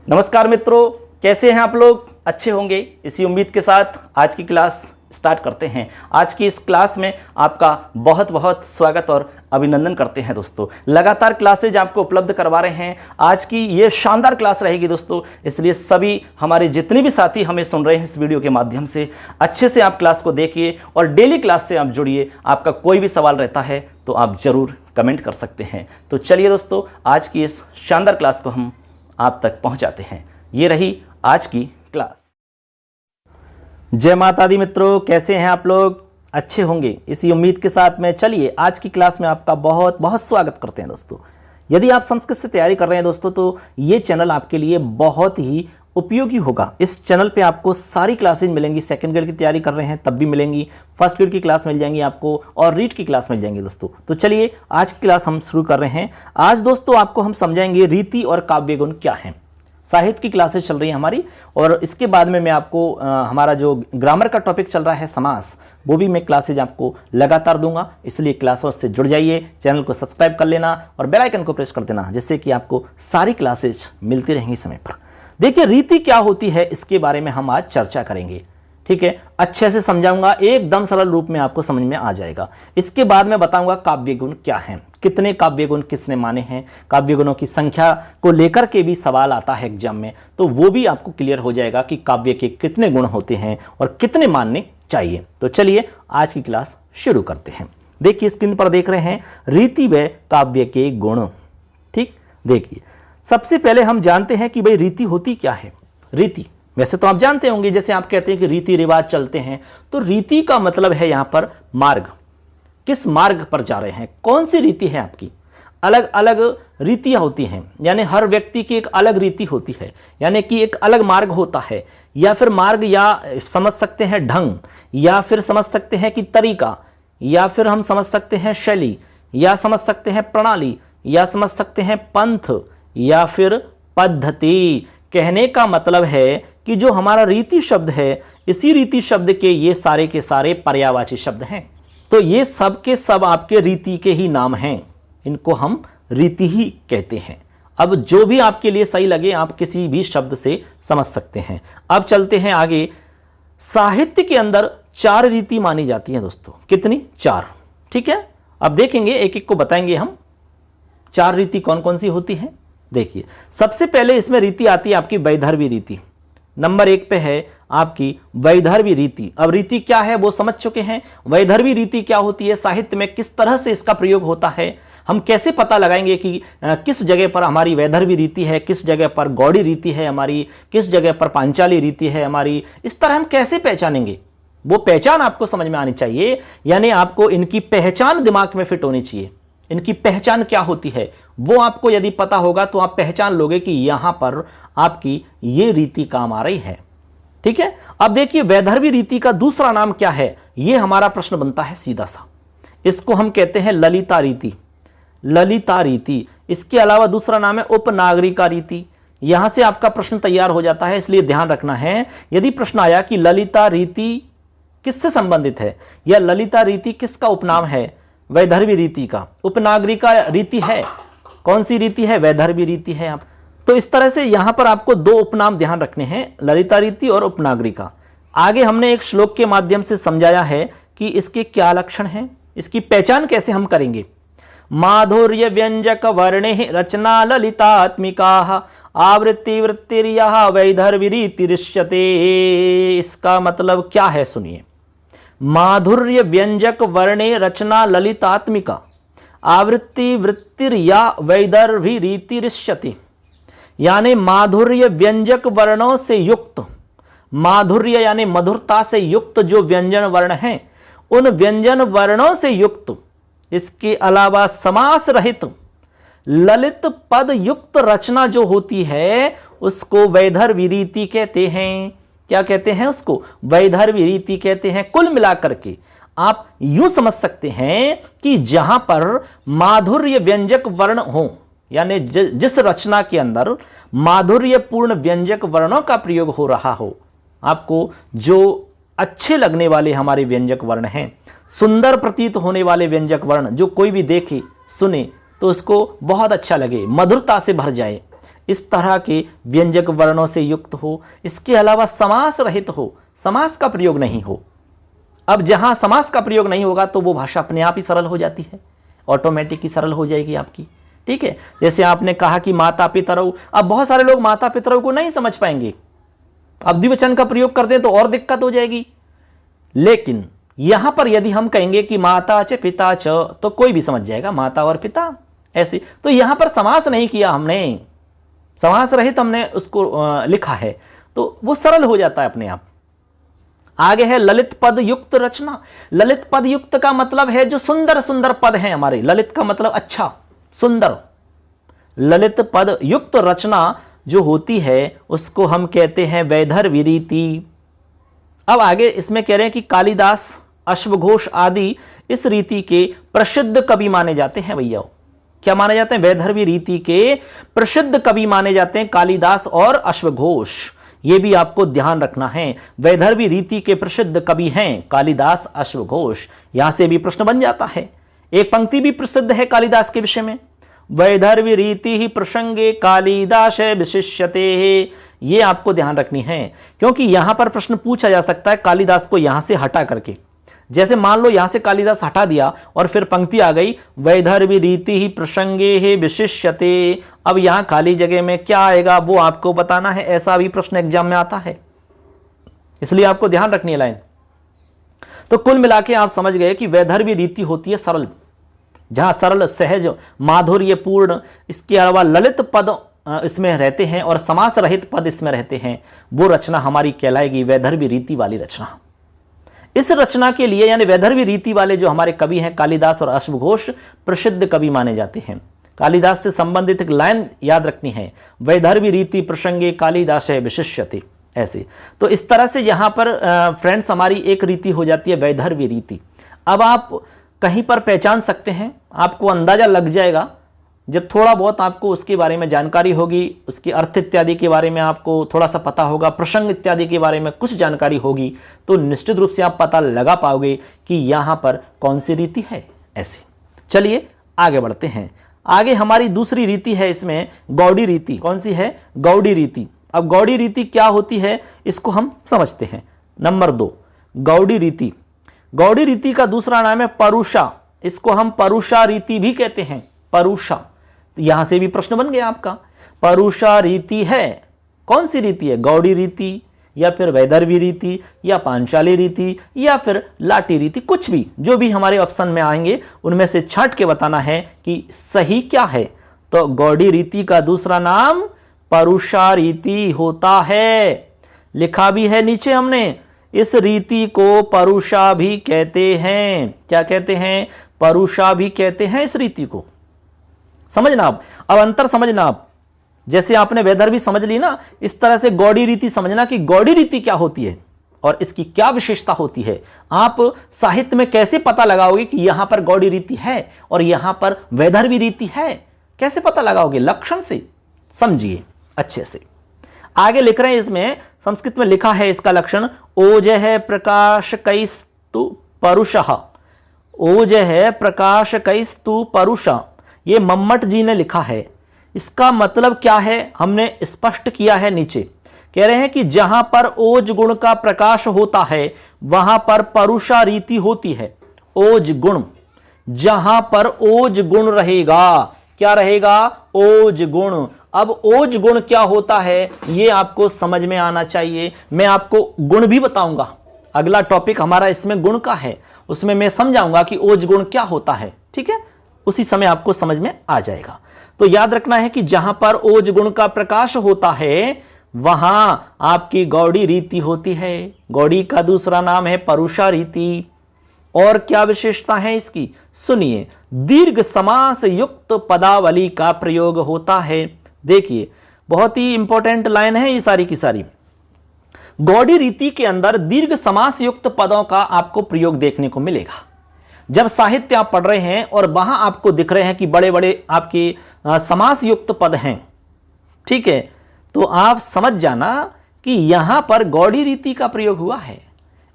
नमस्कार मित्रों, कैसे हैं आप लोग? अच्छे होंगे, इसी उम्मीद के साथ आज की क्लास स्टार्ट करते हैं। आज की इस क्लास में आपका बहुत बहुत स्वागत और अभिनंदन करते हैं दोस्तों। लगातार क्लासेज आपको उपलब्ध करवा रहे हैं। आज की ये शानदार क्लास रहेगी दोस्तों, इसलिए सभी हमारे जितने भी साथी हमें सुन रहे हैं इस वीडियो के माध्यम से अच्छे से आप क्लास को देखिए और डेली क्लास से आप जुड़िए। आपका कोई भी सवाल रहता है तो आप ज़रूर कमेंट कर सकते हैं। तो चलिए दोस्तों, आज की इस शानदार क्लास को हम आप तक पहुंचाते हैं। ये रही आज की क्लास। जय माता दी मित्रों, कैसे हैं आप लोग? अच्छे होंगे, इसी उम्मीद के साथ में चलिए आज की क्लास में आपका बहुत बहुत स्वागत करते हैं दोस्तों। यदि आप संस्कृत से तैयारी कर रहे हैं दोस्तों तो ये चैनल आपके लिए बहुत ही उपयोगी होगा। इस चैनल पे आपको सारी क्लासेज मिलेंगी। सेकंड ग्रेड की तैयारी कर रहे हैं तब भी मिलेंगी, फर्स्ट ग्रेड की क्लास मिल जाएंगी आपको और रीड की क्लास मिल जाएंगी दोस्तों। तो चलिए आज की क्लास हम शुरू कर रहे हैं। आज दोस्तों आपको हम समझाएंगे रीति और काव्य गुण क्या हैं। साहित्य की क्लासेस चल रही है हमारी और इसके बाद में मैं आपको हमारा जो ग्रामर का टॉपिक चल रहा है समास, वो भी मैं क्लासेज आपको लगातार दूंगा। इसलिए क्लासों से जुड़ जाइए, चैनल को सब्सक्राइब कर लेना और बेल आइकन को प्रेस कर देना, जिससे कि आपको सारी क्लासेज मिलती रहेंगी समय पर। देखिए रीति क्या होती है इसके बारे में हम आज चर्चा करेंगे, ठीक है। अच्छे से समझाऊंगा, एकदम सरल रूप में आपको समझ में आ जाएगा। इसके बाद मैं बताऊंगा काव्य गुण क्या हैं, कितने काव्य गुण किसने माने हैं। काव्य गुणों की संख्या को लेकर के भी सवाल आता है एग्जाम में, तो वो भी आपको क्लियर हो जाएगा कि काव्य के कितने गुण होते हैं और कितने मानने चाहिए। तो चलिए आज की क्लास शुरू करते हैं। देखिए स्क्रीन पर देख रहे हैं रीति व काव्य के गुण, ठीक। देखिए सबसे पहले हम जानते हैं कि भाई रीति होती क्या है। रीति वैसे तो आप जानते होंगे, जैसे आप कहते हैं कि रीति रिवाज चलते हैं, तो रीति का मतलब है यहां पर मार्ग। किस मार्ग पर जा रहे हैं, कौन सी रीति है आपकी। अलग अलग रीतियां होती हैं, यानी हर व्यक्ति की एक अलग रीति होती है, यानी कि एक अलग मार्ग होता है, या फिर मार्ग, या समझ सकते हैं ढंग, या फिर समझ सकते हैं कि तरीका, या फिर हम समझ सकते हैं शैली, या समझ सकते हैं प्रणाली, या समझ सकते हैं पंथ, या फिर पद्धति। कहने का मतलब है कि जो हमारा रीति शब्द है, इसी रीति शब्द के ये सारे के सारे पर्यायवाची शब्द हैं। तो ये सब के सब आपके रीति के ही नाम हैं, इनको हम रीति ही कहते हैं। अब जो भी आपके लिए सही लगे आप किसी भी शब्द से समझ सकते हैं। अब चलते हैं आगे। साहित्य के अंदर 4 रीति मानी जाती है दोस्तों। कितनी? 4, ठीक है। अब देखेंगे, एक एक को बताएंगे हम 4 रीति कौन कौन सी होती है। देखिए सबसे पहले इसमें रीति आती है आपकी वैदर्भी रीति। नंबर 1 पे है आपकी वैदर्भी रीति। अब रीति क्या है वो समझ चुके हैं। वैदर्भी रीति क्या होती है, साहित्य में किस तरह से इसका प्रयोग होता है, हम कैसे पता लगाएंगे कि किस जगह पर हमारी वैदर्भी रीति है, किस जगह पर गौड़ी रीति है हमारी, किस जगह पर पांचाली रीति है हमारी। इस तरह हम कैसे पहचानेंगे, वो पहचान आपको समझ में आनी चाहिए। यानी आपको इनकी पहचान दिमाग में फिट होनी चाहिए। इनकी पहचान क्या होती है वो आपको यदि पता होगा तो आप पहचान लोगे कि यहां पर आपकी ये रीति काम आ रही है, ठीक है। अब देखिए वैदर्भी रीति का दूसरा नाम क्या है, ये हमारा प्रश्न बनता है सीधा सा। इसको हम कहते हैं ललिता रीति। ललिता रीति। इसके अलावा दूसरा नाम है उपनागरिका रीति। यहां से आपका प्रश्न तैयार हो जाता है, इसलिए ध्यान रखना है। यदि प्रश्न आया कि ललिता रीति किससे संबंधित है या ललिता रीति किसका उपनाम है, वैदर्भी रीति का। उपनागरिका रीति है, कौन सी रीति है, वैदर्भी रीति है। आप तो इस तरह से यहां पर आपको 2 उपनाम ध्यान रखने हैं, ललिता रीति और उपनागरिका। आगे हमने एक श्लोक के माध्यम से समझाया है कि इसके क्या लक्षण हैं, इसकी पहचान कैसे हम करेंगे। माधुर्य व्यंजक वर्णे रचना ललितात्मिका आवृत्ति वृत्तिर्यः वैदर्भी रीति दृश्यते। इसका मतलब क्या है सुनिए। माधुर्य व्यंजक वर्णे रचना ललितात्मिका आवृत्ति वृत्तिर्या वैदर्भी रीति दृश्यते। यानी माधुर्य व्यंजक वर्णों से युक्त, माधुर्य यानी मधुरता से युक्त जो व्यंजन वर्ण हैं, उन व्यंजन वर्णों से युक्त, इसके अलावा समास रहित ललित पद युक्त रचना जो होती है उसको वैदर्भी रीति कहते हैं। क्या कहते हैं उसको? वैदर्भी रीति कहते हैं। कुल मिलाकर के आप यूं समझ सकते हैं कि जहां पर माधुर्य व्यंजक वर्ण हो, यानी जिस रचना के अंदर माधुर्यपूर्ण व्यंजक वर्णों का प्रयोग हो रहा हो, आपको जो अच्छे लगने वाले हमारे व्यंजक वर्ण हैं, सुंदर प्रतीत होने वाले व्यंजक वर्ण, जो कोई भी देखे सुने तो उसको बहुत अच्छा लगे, मधुरता से भर जाए, इस तरह के व्यंजक वर्णों से युक्त हो, इसके अलावा समास रहित हो, समास का प्रयोग नहीं हो। अब जहां समास का प्रयोग नहीं होगा तो वो भाषा अपने आप ही सरल हो जाती है, ऑटोमेटिक ही सरल हो जाएगी आपकी। ठीक है, जैसे आपने कहा कि माता पितरौ, अब बहुत सारे लोग माता पितरौ को नहीं समझ पाएंगे, अब द्विवचन का प्रयोग करते हैं तो और दिक्कत हो जाएगी। लेकिन यहां पर यदि हम कहेंगे कि माता च पिता च, तो कोई भी समझ जाएगा, माता और पिता ऐसे। तो यहां पर समास नहीं किया हमने, समास रहित हमने उसको लिखा है, तो वो सरल हो जाता है अपने आप। आगे है ललित पद युक्त रचना। ललित पद युक्त का मतलब है जो सुंदर सुंदर पद हैं हमारे, ललित का मतलब अच्छा, सुंदर। ललित पद युक्त रचना जो होती है उसको हम कहते हैं वैदर्भी रीति। अब आगे इसमें कह रहे हैं कि कालिदास, अश्वघोष आदि इस रीति के प्रसिद्ध कवि माने जाते हैं। भैया क्या माने जाते हैं? वैदर्भी रीति के प्रसिद्ध कवि माने जाते हैं कालिदास और अश्वघोष। ये भी आपको ध्यान रखना है, वैदर्भी रीति के प्रसिद्ध कवि हैं कालिदास, अश्वघोष। यहां से भी प्रश्न बन जाता है। एक पंक्ति भी प्रसिद्ध है कालिदास के विषय में, वैदर्भी रीति ही प्रसंगे कालिदास विशिष्यते। ये आपको ध्यान रखनी है, क्योंकि यहां पर प्रश्न पूछा जा सकता है कालिदास को यहां से हटा करके। जैसे मान लो यहां से कालिदास हटा दिया और फिर पंक्ति आ गई वैदर्भी रीति ही प्रसंगे हे विशिष्यते। अब यहां खाली जगह में क्या आएगा वो आपको बताना है, ऐसा भी प्रश्न एग्जाम में आता है, इसलिए आपको ध्यान रखनी है लाइन। तो कुल मिला के आप समझ गए कि वैदर्भी रीति होती है सरल, जहां सरल, सहज, माधुर्यपूर्ण, इसके अलावा ललित पद इसमें रहते हैं और समास रहित पद इसमें रहते हैं, वो रचना हमारी कहलाएगी वैदर्भी रीति वाली रचना। इस रचना के लिए यानी वैदर्भी रीति वाले जो हमारे कवि हैं कालिदास और अश्वघोष प्रसिद्ध कवि माने जाते हैं। कालिदास से संबंधित एक लाइन याद रखनी है, वैदर्भी रीति प्रसंगे कालिदास विशिष्यते, ऐसे। तो इस तरह से यहां पर फ्रेंड्स हमारी एक रीति हो जाती है वैदर्भी रीति। अब आप कहीं पर पहचान सकते हैं, आपको अंदाजा लग जाएगा जब थोड़ा बहुत आपको उसके बारे में जानकारी होगी, उसके अर्थ इत्यादि के बारे में आपको थोड़ा सा पता होगा, प्रसंग इत्यादि के बारे में कुछ जानकारी होगी, तो निश्चित रूप से आप पता लगा पाओगे कि यहाँ पर कौन सी रीति है, ऐसे। चलिए आगे बढ़ते हैं। आगे हमारी दूसरी रीति है इसमें गौड़ी रीति। कौन सी है? गौड़ी रीति। अब गौड़ी रीति क्या होती है इसको हम समझते हैं। नंबर 2, गौड़ी रीति। गौड़ी रीति का दूसरा नाम है परुषा, इसको हम परुषा रीति भी कहते हैं, परुषा। यहां से भी प्रश्न बन गया आपका, परुषा रीति है, कौन सी रीति है? गौड़ी रीति या फिर वैदर्भी रीति या पांचाली रीति या फिर लाटी रीति, कुछ भी, जो भी हमारे ऑप्शन में आएंगे उनमें से छांट के बताना है कि सही क्या है। तो गौड़ी रीति का दूसरा नाम परुषा रीति होता है, लिखा भी है नीचे हमने, इस रीति को परुषा भी कहते हैं। क्या कहते हैं? परुषा भी कहते हैं इस रीति को। समझना अब अंतर समझना आप, जैसे आपने वैदर्भी समझ ली ना, इस तरह से गौड़ी रीति समझना कि गौड़ी रीति क्या होती है और इसकी क्या विशेषता होती है। आप साहित्य में कैसे पता लगाओगे कि यहां पर गौड़ी रीति है और यहां पर वैदर्भी रीति है, कैसे पता लगाओगे? लक्षण से समझिए अच्छे से। आगे लिख रहे हैं, इसमें संस्कृत में लिखा है इसका लक्षण, ओजः प्रकाशकैस्तु परुषः। ओजः प्रकाशकैस्तु परुषः, ये मम्मट जी ने लिखा है। इसका मतलब क्या है हमने स्पष्ट किया है नीचे। कह रहे हैं कि जहां पर ओज गुण का प्रकाश होता है वहां पर परुषा रीति होती है। ओज गुण, जहां पर ओज गुण रहेगा, क्या रहेगा? ओज गुण। अब ओज गुण क्या होता है ये आपको समझ में आना चाहिए। मैं आपको गुण भी बताऊंगा, अगला टॉपिक हमारा इसमें गुण का है, उसमें मैं समझाऊंगा कि ओज गुण क्या होता है, ठीक है? उसी समय आपको समझ में आ जाएगा। तो याद रखना है कि जहां पर ओज गुण का प्रकाश होता है वहां आपकी गौड़ी रीति होती है। गौड़ी का दूसरा नाम है परुषा रीति। और क्या विशेषता है इसकी? सुनिए, दीर्घ समास युक्त पदावली का प्रयोग होता है। देखिए बहुत ही इंपॉर्टेंट लाइन है ये सारी की सारी। गौड़ी रीति के अंदर दीर्घ समास युक्त पदों का आपको प्रयोग देखने को मिलेगा। जब साहित्य आप पढ़ रहे हैं और वहां आपको दिख रहे हैं कि बड़े बड़े आपके समास युक्त पद हैं, ठीक है, तो आप समझ जाना कि यहां पर गौड़ी रीति का प्रयोग हुआ है।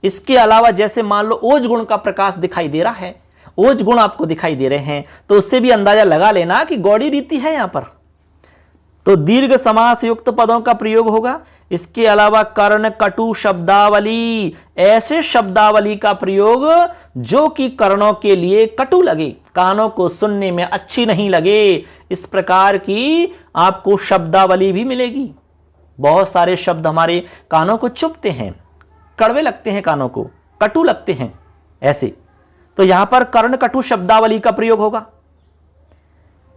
इसके अलावा जैसे मान लो ओज गुण का प्रकाश दिखाई दे रहा है, ओज गुण आपको दिखाई दे रहे हैं, तो उससे भी अंदाजा लगा लेना कि गौड़ी रीति है यहां पर। तो दीर्घ समास युक्त पदों का प्रयोग होगा। इसके अलावा कर्ण कटु शब्दावली, ऐसे शब्दावली का प्रयोग जो कि कर्णों के लिए कटु लगे, कानों को सुनने में अच्छी नहीं लगे, इस प्रकार की आपको शब्दावली भी मिलेगी। बहुत सारे शब्द हमारे कानों को चुभते हैं, कड़वे लगते हैं, कानों को कटु लगते हैं ऐसे, तो यहां पर कर्ण कटु शब्दावली का प्रयोग होगा।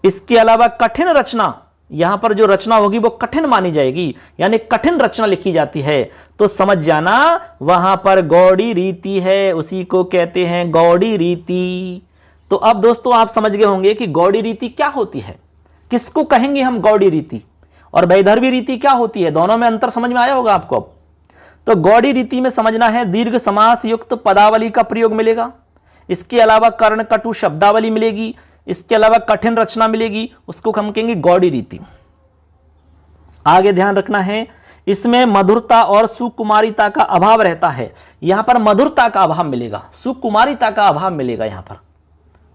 इसके अलावा कठिन रचना, यहां पर जो रचना होगी वो कठिन मानी जाएगी, यानी कठिन रचना लिखी जाती है, तो समझ जाना वहां पर गौड़ी रीति है, उसी को कहते हैं गौड़ी रीति। तो अब दोस्तों आप समझ गए होंगे कि गौड़ी रीति क्या होती है, किसको कहेंगे हम गौड़ी रीति, और वैदर्भी रीति क्या होती है, दोनों में अंतर समझ में आया होगा आपको। अब तो गौड़ी रीति में समझना है दीर्घ समास युक्त पदावली का प्रयोग मिलेगा, इसके अलावा कर्ण कटु शब्दावली मिलेगी, इसके अलावा कठिन रचना मिलेगी, उसको हम कहेंगे गौड़ी रीति। आगे ध्यान रखना है, इसमें मधुरता और सुकुमारिता का अभाव रहता है। यहां पर मधुरता का अभाव मिलेगा, सुकुमारिता का अभाव मिलेगा, यहां पर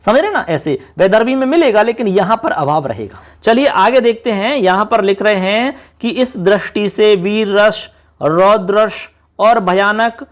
समझ रहे ना, ऐसे वैदर्भी में मिलेगा लेकिन यहां पर अभाव रहेगा। चलिए आगे देखते हैं, यहां पर लिख रहे हैं कि इस दृष्टि से वीर रस, रौद्र रस और भयानक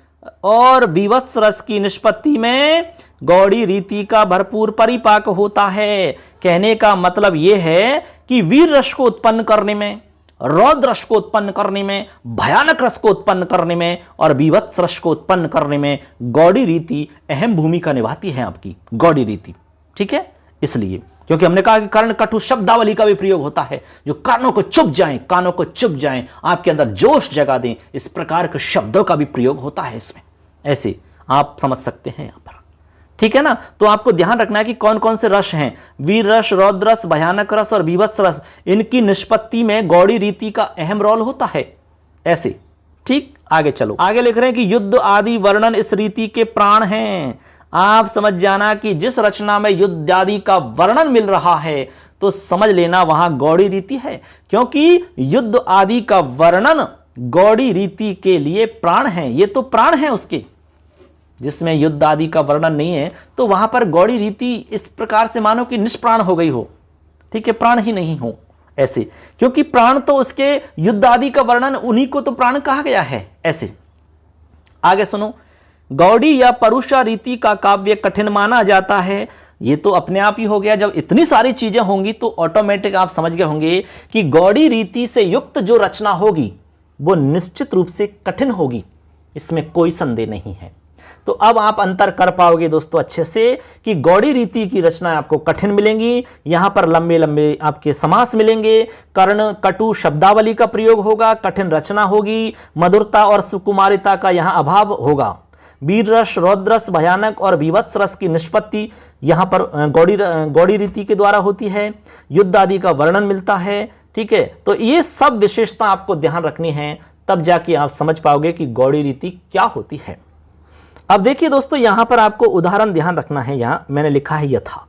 और विवत्स रस की निष्पत्ति में गौड़ी रीति का भरपूर परिपाक होता है। कहने का मतलब यह है कि वीर रस को उत्पन्न करने में, रौद्र रस को उत्पन्न करने में, भयानक रस को उत्पन्न करने में और विवत्स रस को उत्पन्न करने में गौड़ी रीति अहम भूमिका निभाती है आपकी गौड़ी रीति। ठीक है, इसलिए क्योंकि हमने कहा कि कर्ण कटु शब्दावली का भी प्रयोग होता है जो कानों को चुभ जाएं, कानों को चुभ जाएं, आपके अंदर जोश जगा दें, इस प्रकार के शब्दों का भी प्रयोग होता है इसमें, ऐसे आप समझ सकते हैं यहां पर। ठीक है ना, तो आपको ध्यान रखना है कि कौन कौन से रस हैं, वीर रस, रौद्र रस, भयानक रस और विवत्स रस, इनकी निष्पत्ति में गौड़ी रीति का अहम रोल होता है ऐसे। ठीक, आगे चलो, आगे लिख रहे हैं कि युद्ध आदि वर्णन इस रीति के प्राण हैं। आप समझ जाना कि जिस रचना में युद्ध आदि का वर्णन मिल रहा है तो समझ लेना वहां गौड़ी रीति है, क्योंकि युद्ध आदि का वर्णन गौड़ी रीति के लिए प्राण है, ये तो प्राण है उसके। जिसमें युद्ध आदि का वर्णन नहीं है तो वहां पर गौड़ी रीति इस प्रकार से मानो कि निष्प्राण हो गई हो, ठीक है, प्राण ही नहीं हो ऐसे, क्योंकि प्राण तो उसके युद्ध आदि का वर्णन, उन्हीं को तो प्राण कहा गया है ऐसे। आगे सुनो, गौड़ी या परुषा रीति का काव्य कठिन माना जाता है। ये तो अपने आप ही हो गया, जब इतनी सारी चीजें होंगी तो ऑटोमेटिक आप समझ गए होंगे कि गौड़ी रीति से युक्त जो रचना होगी वो निश्चित रूप से कठिन होगी, इसमें कोई संदेह नहीं है। तो अब आप अंतर कर पाओगे दोस्तों अच्छे से कि गौड़ी रीति की रचना आपको कठिन मिलेंगी, यहां पर लंबे लंबे आपके समास मिलेंगे, कर्ण कटु शब्दावली का प्रयोग होगा, कठिन रचना होगी, मधुरता और सुकुमारिता का यहां अभाव होगा, वीर रस, रौद्र रस, भयानक और विवत्स रस की निष्पत्ति यहां पर गौड़ी रीति के द्वारा होती है, युद्ध आदि का वर्णन मिलता है। ठीक है, तो ये सब विशेषता आपको ध्यान रखनी है, तब जाके आप समझ पाओगे कि गौड़ी रीति क्या होती है। अब देखिए दोस्तों, यहां पर आपको उदाहरण ध्यान रखना है, यहां मैंने लिखा है यथा।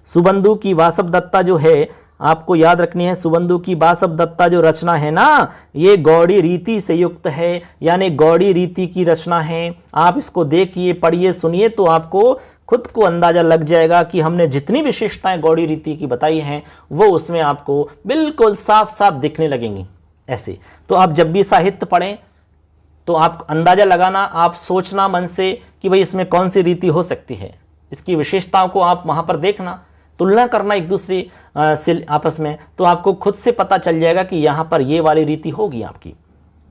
सुबंधु की वासव दत्ता जो है, आपको याद रखनी है, सुबंधु की वासव दत्ता जो रचना है ना, ये गौड़ी रीति से युक्त है, यानी गौड़ी रीति की रचना है। आप इसको देखिए, पढ़िए, सुनिए तो आपको खुद को अंदाजा लग जाएगा कि हमने जितनी विशेषताएं गौड़ी रीति की बताई हैं वो उसमें आपको बिल्कुल साफ साफ दिखने लगेंगी ऐसे। तो आप जब भी साहित्य पढ़ें तो आप अंदाजा लगाना, आप सोचना मन से कि भाई इसमें कौन सी रीति हो सकती है, इसकी विशेषताओं को आप वहां पर देखना, तुलना करना एक दूसरी से आपस में, तो आपको खुद से पता चल जाएगा कि यहां पर ये वाली रीति होगी आपकी।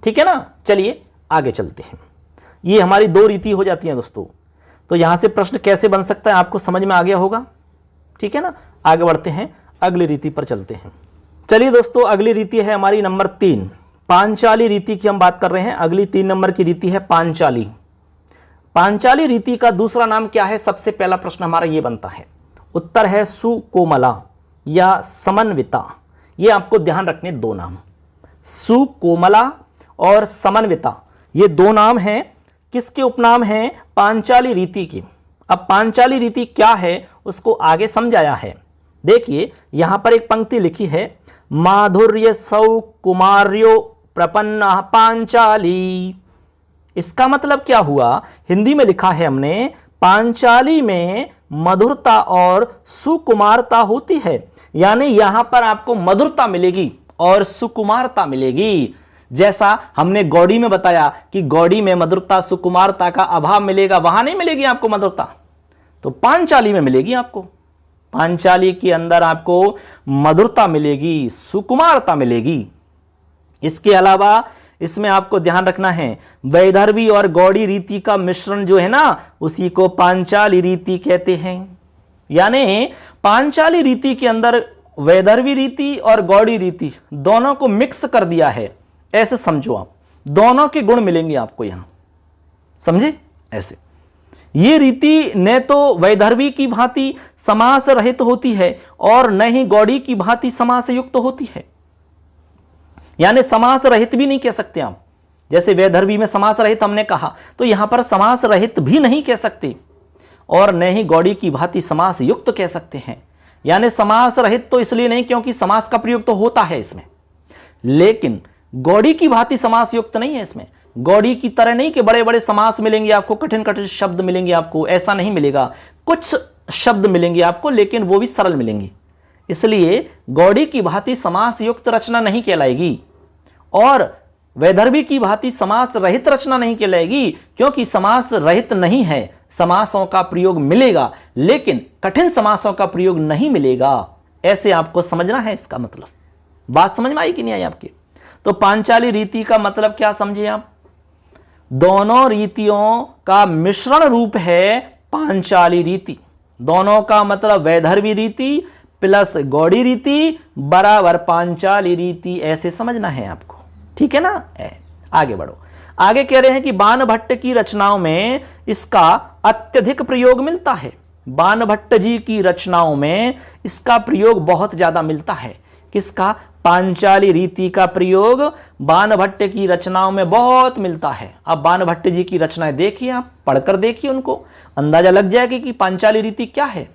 ठीक है ना, चलिए आगे चलते हैं। ये हमारी दो रीति हो जाती है दोस्तों, तो यहां से प्रश्न कैसे बन सकता है आपको समझ में आ गया होगा। ठीक है ना, आगे बढ़ते हैं, अगली रीति पर चलते हैं। चलिए दोस्तों, अगली रीति है हमारी नंबर 3, पांचाली रीति की हम बात कर रहे हैं। अगली 3 नंबर की रीति है पांचाली। पांचाली रीति का दूसरा नाम क्या है, सबसे पहला प्रश्न हमारा ये बनता है। उत्तर है सुकोमला या समन्विता। ये आपको ध्यान रखने दो नाम, सुकोमला और समन्विता, ये दो नाम हैं। किसके उपनाम हैं? पांचाली रीति के। अब पांचाली रीति क्या है उसको आगे समझाया है। देखिए यहां पर एक पंक्ति लिखी है, माधुर्य सौ कुमार्यो प्रपन्ना पांचाली। इसका मतलब क्या हुआ, हिंदी में लिखा है हमने, पांचाली में मधुरता और सुकुमारता होती है, यानी यहां पर आपको मधुरता मिलेगी और सुकुमारता मिलेगी। जैसा हमने गौड़ी में बताया कि गौड़ी में मधुरता सुकुमारता का अभाव मिलेगा, वहां नहीं मिलेगी आपको मधुरता, तो पांचाली में मिलेगी आपको। पांचाली के अंदर आपको मधुरता मिलेगी, सुकुमारता मिलेगी। इसके अलावा इसमें आपको ध्यान रखना है, वैदर्भी और गौड़ी रीति का मिश्रण जो है ना, उसी को पांचाली रीति कहते हैं। यानी पांचाली रीति के अंदर वैदर्भी रीति और गौड़ी रीति दोनों को मिक्स कर दिया है, ऐसे समझो आप। दोनों के गुण मिलेंगे आपको यहां, समझे? ऐसे ये रीति न तो वैदर्भी की भांति समास रहित होती है और न ही गौड़ी की भांति समास युक्त होती है। यानी समास रहित भी नहीं कह सकते आप, जैसे वैदर्भी में समास रहित हमने कहा, तो यहां पर समास रहित भी नहीं कह सकते और न ही गौड़ी की भांति समास युक्त कह सकते हैं। यानी समास रहित तो इसलिए नहीं क्योंकि समास का प्रयोग तो होता है इसमें, लेकिन गौड़ी की भांति समास युक्त नहीं है इसमें। गौड़ी की तरह नहीं कि बड़े बड़े समास मिलेंगे आपको, कठिन कठिन शब्द मिलेंगे आपको, ऐसा नहीं मिलेगा। कुछ शब्द मिलेंगे आपको, लेकिन वो भी सरल मिलेंगे। इसलिए गौड़ी की भांति समास युक्त रचना नहीं कहलाएगी और वैदर्भी की भांति समास रहित रचना नहीं कहलाएगी, क्योंकि समास रहित नहीं है। समासों का प्रयोग मिलेगा, लेकिन कठिन समासों का प्रयोग नहीं मिलेगा। ऐसे आपको समझना है इसका मतलब। बात समझ में आई कि नहीं आई आपके? तो पांचाली रीति का मतलब क्या समझे आप? दोनों रीतियों का मिश्रण रूप है पांचाली रीति। दोनों का मतलब वैदर्भी रीति प्लस गौड़ी रीति बराबर पांचाली रीति, ऐसे समझना है आपको। ठीक है ना? आगे बढ़ो। आगे कह रहे हैं कि बाणभट्ट की रचनाओं में इसका अत्यधिक प्रयोग मिलता है। बाणभट्ट जी की रचनाओं में इसका प्रयोग बहुत ज्यादा मिलता है। किसका? पांचाली रीति का प्रयोग बाणभट्ट की रचनाओं में बहुत मिलता है। अब बाणभट्ट जी की रचनाएं देखिए, आप पढ़कर देखिए, उनको अंदाजा लग जाएगा कि पांचाली रीति क्या है।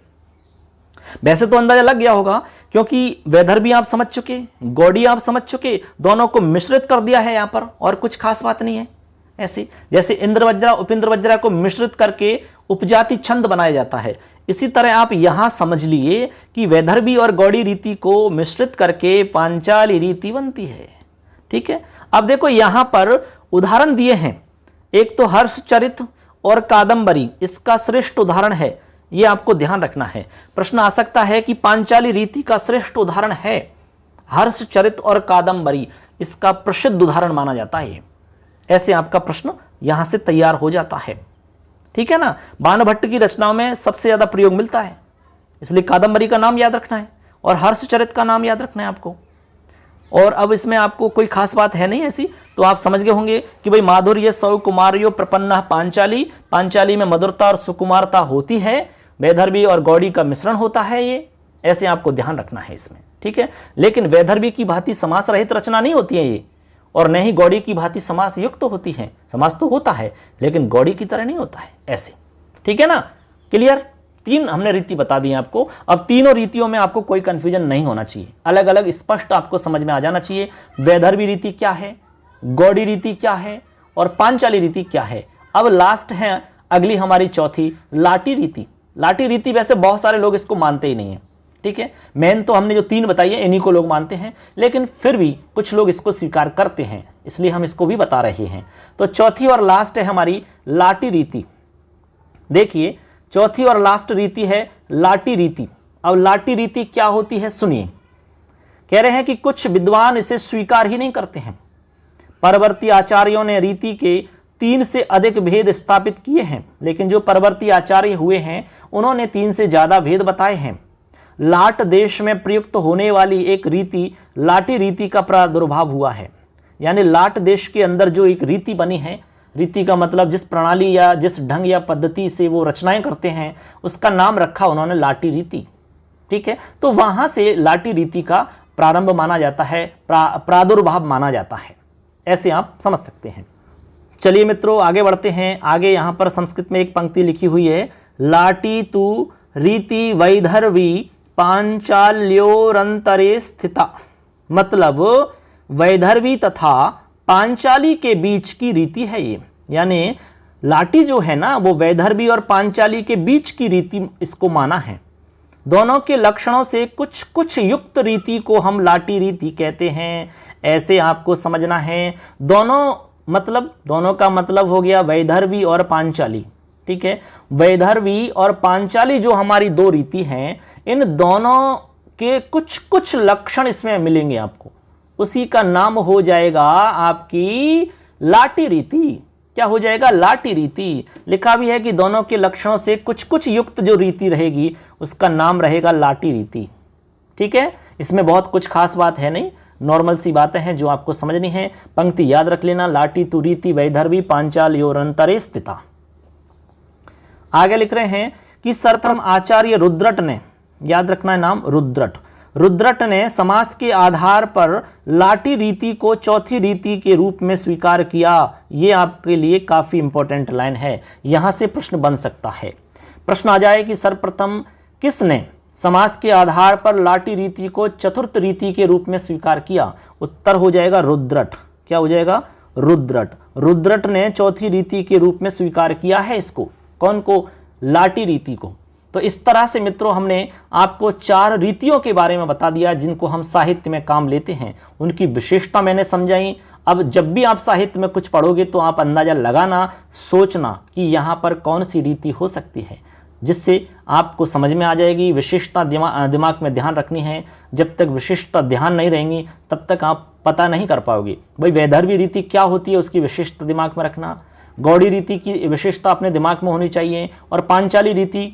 वैसे तो अंदाजा लग गया होगा, क्योंकि वैदर्भी आप समझ चुके, गौड़ी आप समझ चुके, दोनों को मिश्रित कर दिया है यहां पर, और कुछ खास बात नहीं है। ऐसे जैसे इंद्र वज्रा उपेंद्र वज्रा को मिश्रित करके उपजाति छंद बनाया जाता है, इसी तरह आप यहां समझ लिए कि वैदर्भी और गौड़ी रीति को मिश्रित करके पांचाली रीति बनती है। ठीक है? अब देखो यहां पर उदाहरण दिए हैं। एक तो हर्षचरित और कादंबरी इसका श्रेष्ठ उदाहरण है, ये आपको ध्यान रखना है। प्रश्न आ सकता है कि पांचाली रीति का श्रेष्ठ उदाहरण है हर्षचरित और कादंबरी, इसका प्रसिद्ध उदाहरण माना जाता है। ऐसे आपका प्रश्न यहां से तैयार हो जाता है। ठीक है ना? बाणभट्ट की रचनाओं में सबसे ज्यादा प्रयोग मिलता है, इसलिए कादंबरी का नाम याद रखना है और हर्षचरित का नाम याद रखना है आपको। और अब इसमें आपको कोई खास बात है नहीं ऐसी, तो आप समझ गए होंगे कि भाई माधुर्य सौकुमार्यो प्रपन्न पांचाली, पांचाली में मधुरता और सुकुमारता होती है, वैदर्भी और गौड़ी का मिश्रण होता है ये, ऐसे आपको ध्यान रखना है इसमें। ठीक है? लेकिन वैदर्भी की भांति समास रहित रचना नहीं होती है ये, और न ही गौड़ी की भांति समास युक्त तो होती है। समास तो होता है, लेकिन गौड़ी की तरह नहीं होता है ऐसे। ठीक है ना? क्लियर? तीन हमने रीति बता दी आपको। अब तीनों रीतियों में आपको कोई कंफ्यूजन नहीं होना चाहिए, अलग अलग स्पष्ट आपको समझ में आ जाना चाहिए। वैदर्भी रीति क्या है, गौड़ी रीति क्या है और पांचाली रीति क्या है। अब लास्ट है अगली हमारी चौथी, लाटी रीति। लाटी रीति वैसे बहुत सारे लोग इसको मानते ही नहीं है। ठीक है? मेन तो हमने जो तीन बताई है इन्हीं को लोग मानते हैं, लेकिन फिर भी कुछ लोग इसको स्वीकार करते हैं, इसलिए हम इसको भी बता रहे हैं। तो चौथी और लास्ट है हमारी लाटी रीति। देखिए चौथी और लास्ट रीति है लाटी रीति। अब लाटी रीति क्या होती है सुनिए। कह रहे हैं कि कुछ विद्वान इसे स्वीकार ही नहीं करते हैं। परवर्ती आचार्यों ने रीति के 3 से अधिक भेद स्थापित किए हैं, लेकिन जो परवर्ती आचार्य हुए हैं उन्होंने 3 से ज्यादा भेद बताए हैं। लाट देश में प्रयुक्त होने वाली एक रीति लाटी रीति का प्रादुर्भाव हुआ है। यानी लाट देश के अंदर जो एक रीति बनी है, रीति का मतलब जिस प्रणाली या जिस ढंग या पद्धति से वो रचनाएं करते हैं, उसका नाम रखा उन्होंने लाटी रीति। ठीक है? तो वहां से लाटी रीति का प्रारंभ माना जाता है, प्रादुर्भाव माना जाता है, ऐसे आप समझ सकते हैं। चलिए मित्रों आगे बढ़ते हैं। आगे यहां पर संस्कृत में एक पंक्ति लिखी हुई है, लाटी तु रीति वैदर्भी पांचाल्योरंतरे स्थिता। मतलब वैदर्भी तथा पांचाली के बीच की रीति है ये। यानी लाटी जो है ना वो वैदर्भी और पांचाली के बीच की रीति इसको माना है। दोनों के लक्षणों से कुछ कुछ युक्त रीति को हम लाटी रीति कहते हैं। ऐसे आपको समझना है। दोनों का मतलब हो गया वैदर्भी और पांचाली। ठीक है, वैदर्भी और पांचाली जो हमारी दो रीति हैं, इन दोनों के कुछ कुछ लक्षण इसमें मिलेंगे आपको, उसी का नाम हो जाएगा आपकी लाटी रीति। क्या हो जाएगा? लाटी रीति। लिखा भी है कि दोनों के लक्षणों से कुछ कुछ युक्त जो रीति रहेगी उसका नाम रहेगा लाटी रीति। ठीक है, इसमें बहुत कुछ खास बात है नहीं, नॉर्मल सी बातें हैं जो आपको समझनी है। पंक्ति याद रख लेना, लाटी तु रीति वैदर्भी पांचाल्योरंतरे स्थिता। आगे लिख रहे हैं कि सर्वप्रथम आचार्य रुद्रट ने, याद रखना है नाम रुद्रट ने समास के आधार पर लाटी रीति को चौथी रीति के रूप में स्वीकार किया। ये आपके लिए काफी इंपॉर्टेंट लाइन है, यहां से प्रश्न बन सकता है। प्रश्न आ जाए कि सर्वप्रथम किसने समास के आधार पर लाटी रीति को चतुर्थ रीति के रूप में स्वीकार किया? उत्तर हो जाएगा रुद्रट। क्या हो जाएगा? रुद्रट ने चौथी रीति के रूप में स्वीकार किया है इसको। कौन को? लाटी रीति को। तो इस तरह से मित्रों हमने आपको 4 रीतियों के बारे में बता दिया जिनको हम साहित्य में काम लेते हैं, उनकी विशेषता मैंने समझाई। अब जब भी आप साहित्य में कुछ पढ़ोगे तो आप अंदाजा लगाना, सोचना कि यहाँ पर कौन सी रीति हो सकती है, जिससे आपको समझ में आ जाएगी। विशेषता दिमाग में ध्यान रखनी है। जब तक विशेषता ध्यान नहीं रहेंगी तब तक आप पता नहीं कर पाओगे। भाई वैदर्भी रीति क्या होती है उसकी विशेषता दिमाग में रखना, गौड़ी रीति की विशेषता अपने दिमाग में होनी चाहिए, और पांचाली रीति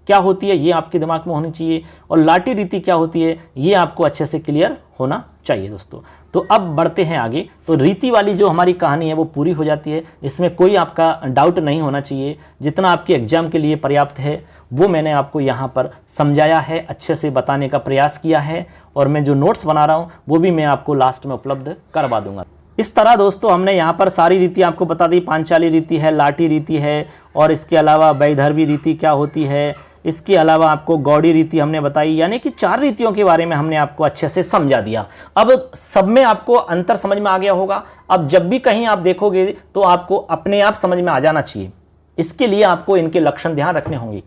क्या होती है ये आपके दिमाग में होनी चाहिए, और लाटी रीति क्या होती है ये आपको अच्छे से क्लियर होना चाहिए दोस्तों। तो अब बढ़ते हैं आगे। तो रीति वाली जो हमारी कहानी है वो पूरी हो जाती है, इसमें कोई आपका डाउट नहीं होना चाहिए। जितना आपके एग्जाम के लिए पर्याप्त है वो मैंने आपको यहाँ पर समझाया है, अच्छे से बताने का प्रयास किया है, और मैं जो नोट्स बना रहा हूँ वो भी मैं आपको लास्ट में उपलब्ध करवा दूंगा। इस तरह दोस्तों हमने यहाँ पर सारी रीति आपको बता दी। पांचाली रीति है, लाटी रीति है, और इसके अलावा वैदर्भी रीति क्या होती है, इसके अलावा आपको गौड़ी रीति हमने बताई। यानी कि 4 रीतियों के बारे में हमने आपको अच्छे से समझा दिया। अब सब में आपको अंतर समझ में आ गया होगा। अब जब भी कहीं आप देखोगे तो आपको अपने आप समझ में आ जाना चाहिए। इसके लिए आपको इनके लक्षण ध्यान रखने होंगे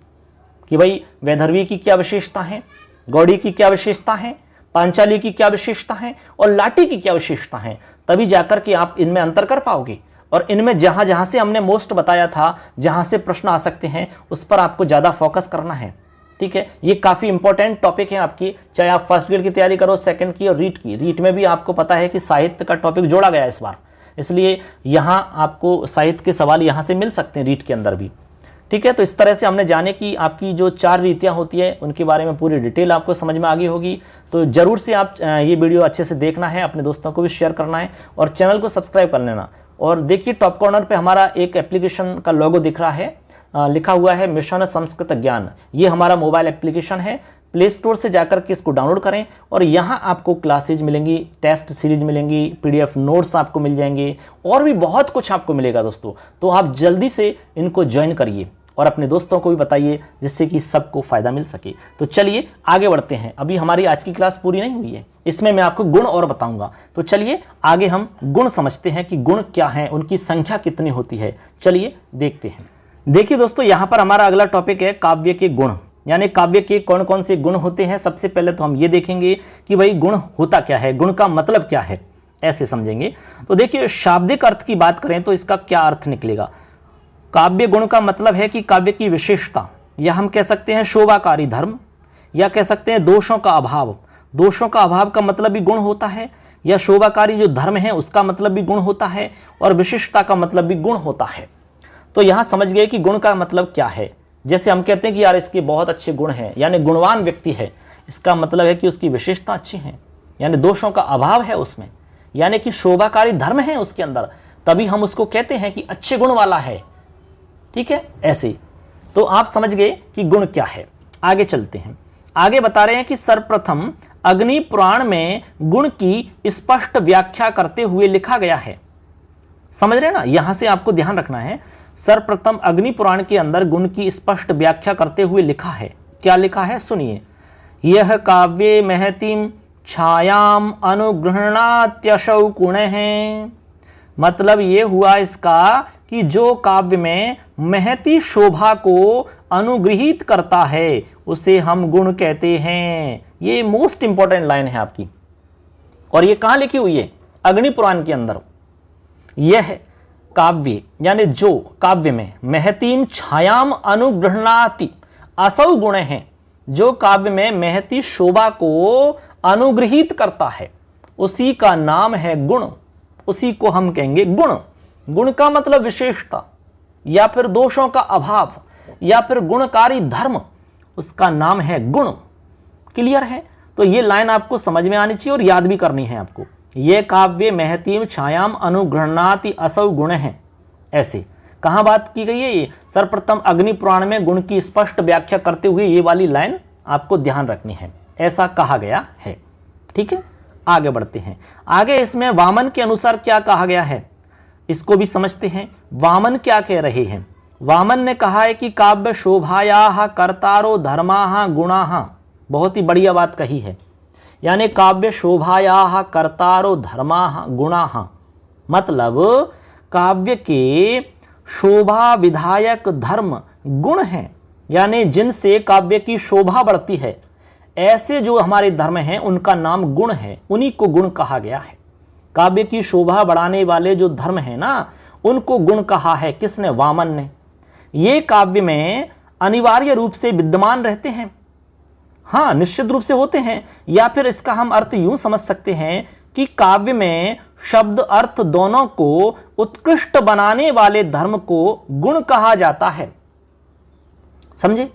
कि भाई वैदर्भी की क्या विशेषता है, गौड़ी की क्या विशेषता है, पांचाली की क्या विशेषता है, और लाटी की क्या विशेषता है। तभी जाकर के आप इनमें अंतर कर पाओगे। और इनमें जहां जहां से हमने मोस्ट बताया था, जहां से प्रश्न आ सकते हैं, उस पर आपको ज्यादा फोकस करना है। ठीक है, ये काफी इंपॉर्टेंट टॉपिक है आपकी, चाहे आप फर्स्ट ग्रेड की तैयारी करो, सेकंड की और रीट की। रीट में भी आपको पता है कि साहित्य का टॉपिक जोड़ा गया इस बार, इसलिए यहां आपको साहित्य के सवाल यहां से मिल सकते हैं रीट के अंदर भी। ठीक है, तो इस तरह से हमने जाने की आपकी जो 4 रीतियां होती है उनके बारे में पूरी डिटेल आपको समझ में आ गई होगी। तो जरूर से आप ये वीडियो अच्छे से देखना है, अपने दोस्तों को भी शेयर करना है, और चैनल को सब्सक्राइब कर लेना। और देखिए टॉप कॉर्नर पे हमारा एक एप्लीकेशन का लोगो दिख रहा है, लिखा हुआ है मिशन संस्कृत ज्ञान। ये हमारा मोबाइल एप्लीकेशन है, प्ले स्टोर से जाकर के इसको डाउनलोड करें, और यहाँ आपको क्लासेज मिलेंगी, टेस्ट सीरीज मिलेंगी, PDF नोट्स आपको मिल जाएंगे, और भी बहुत कुछ आपको मिलेगा दोस्तों। तो आप जल्दी से इनको ज्वाइन करिए और अपने दोस्तों को भी बताइए, जिससे कि सबको फायदा मिल सके। तो चलिए आगे बढ़ते हैं। अभी हमारी आज की क्लास पूरी नहीं हुई है, इसमें मैं आपको गुण और बताऊंगा। तो चलिए आगे हम गुण समझते हैं कि गुण क्या है, उनकी संख्या कितनी होती है। चलिए देखते हैं। देखिए दोस्तों, यहाँ पर हमारा अगला टॉपिक है काव्य के गुण, यानी काव्य के कौन कौन से गुण होते हैं। सबसे पहले तो हम ये देखेंगे कि भाई गुण होता क्या है, गुण का मतलब क्या है, ऐसे समझेंगे। तो देखिए शाब्दिक अर्थ की बात करें तो इसका क्या अर्थ निकलेगा। काव्य गुण का मतलब है कि काव्य की विशेषता, या हम कह सकते हैं शोभाकारी धर्म, या कह सकते हैं दोषों का अभाव। दोषों का अभाव का मतलब भी गुण होता है, या शोभाकारी जो धर्म है उसका मतलब भी गुण होता है, और विशिष्टता का मतलब भी गुण होता है। तो यहां समझ गए कि गुण का मतलब क्या है। जैसे हम कहते हैं कि यार इसके बहुत अच्छे गुण हैं, यानी गुणवान व्यक्ति है, इसका मतलब है कि उसकी विशेषता अच्छी है, यानी दोषों का अभाव है उसमें, यानी कि शोभाकारी धर्म है उसके अंदर, तभी हम उसको कहते हैं कि अच्छे गुण वाला है। ठीक है, ऐसे तो आप समझ गए कि गुण क्या है। आगे चलते हैं। आगे बता रहे हैं कि सर्वप्रथम अग्नि पुराण में गुण की स्पष्ट व्याख्या करते हुए लिखा गया है। समझ रहे ना, यहां से आपको ध्यान रखना है। सर्वप्रथम अग्नि पुराण के अंदर गुण की स्पष्ट व्याख्या करते हुए लिखा है। क्या लिखा है सुनिए। यह काव्ये महतीम छायाम अनुगृहणात्यशौ गुण है। मतलब ये हुआ इसका कि जो काव्य में महती शोभा को अनुग्रहित करता है उसे हम गुण कहते हैं। ये मोस्ट इंपॉर्टेंट लाइन है आपकी, और ये कहाँ लिखी हुई है? अग्नि पुराण के अंदर। यह काव्य यानी जो काव्य में महतीम छायाम अनुगृहणाति असौ गुण है, जो काव्य में महती शोभा को अनुग्रहित करता है, उसी का नाम है गुण। उसी को हम कहेंगे गुण। गुण का मतलब विशेषता या फिर दोषों का अभाव या फिर गुणकारी धर्म, उसका नाम है गुण। क्लियर है? तो ये लाइन आपको समझ में आनी चाहिए और याद भी करनी है आपको। ये काव्य महतीम छायाम अनुगृहणाति असौ गुण है। ऐसे कहां बात की गई है? ये सर्वप्रथम अग्नि पुराण में गुण की स्पष्ट व्याख्या करते हुए ये वाली लाइन आपको ध्यान रखनी है, ऐसा कहा गया है। ठीक है, आगे बढ़ते हैं। आगे इसमें वामन के अनुसार क्या कहा गया है, इसको भी समझते हैं। वामन क्या कह रहे हैं? वामन ने कहा है कि काव्य शोभायाः कर्तारो धर्माः गुणाः। बहुत ही बढ़िया बात कही है। यानी काव्य शोभायाः कर्तारो धर्माः गुणाः, मतलब काव्य के शोभा विधायक धर्म गुण हैं, यानी जिनसे काव्य की शोभा बढ़ती है, ऐसे जो हमारे धर्म हैं उनका नाम गुण है, उन्हीं को गुण कहा गया है। काव्य की शोभा बढ़ाने वाले जो धर्म है ना, उनको गुण कहा है। किसने? वामन ने। ये काव्य में अनिवार्य रूप से विद्यमान रहते हैं। हाँ, निश्चित रूप से होते हैं। या फिर इसका हम अर्थ यूं समझ सकते हैं कि काव्य में शब्द अर्थ दोनों को उत्कृष्ट बनाने वाले धर्म को गुण कहा जाता है। समझे?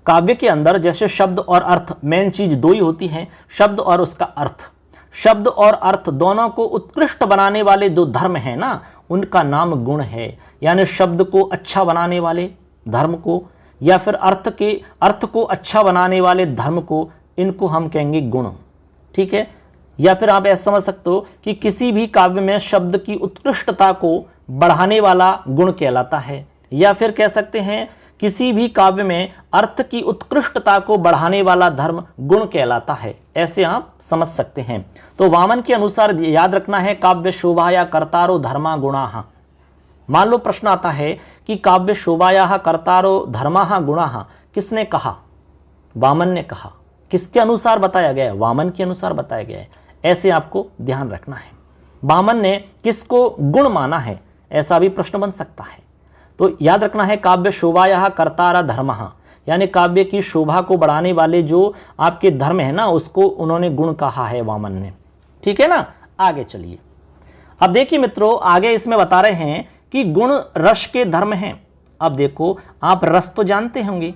काव्य के अंदर जैसे शब्द और अर्थ, मेन चीज दो ही होती हैं, शब्द और उसका अर्थ। शब्द और अर्थ दोनों को उत्कृष्ट बनाने वाले दो धर्म हैं ना, उनका नाम गुण है। यानी शब्द को अच्छा बनाने वाले धर्म को, या फिर अर्थ को अच्छा बनाने वाले धर्म को, इनको हम कहेंगे गुण। ठीक है? या फिर आप ऐसा समझ सकते हो कि किसी भी काव्य में शब्द की उत्कृष्टता को बढ़ाने वाला गुण कहलाता है, या फिर कह सकते हैं किसी भी काव्य में अर्थ की उत्कृष्टता को बढ़ाने वाला धर्म गुण कहलाता है। ऐसे आप समझ सकते हैं। तो वामन के अनुसार याद रखना है, काव्य शोभाया कर्तारो धर्मा गुणाः। मान लो प्रश्न आता है कि काव्य शोभाया कर्तारो धर्माः गुणाः किसने कहा? वामन ने कहा। किसके अनुसार बताया गया है? वामन के अनुसार बताया गया है। ऐसे आपको ध्यान रखना है। वामन ने किसको गुण माना है, ऐसा भी प्रश्न बन सकता है। तो याद रखना है, काव्य शोभाया कर्तारा धर्मः, यानी काव्य की शोभा को बढ़ाने वाले जो आपके धर्म है ना, उसको उन्होंने गुण कहा है वामन ने। ठीक है ना? आगे चलिए। अब देखिए मित्रों, आगे इसमें बता रहे हैं कि गुण रस के धर्म हैं। अब देखो, आप रस तो जानते होंगे,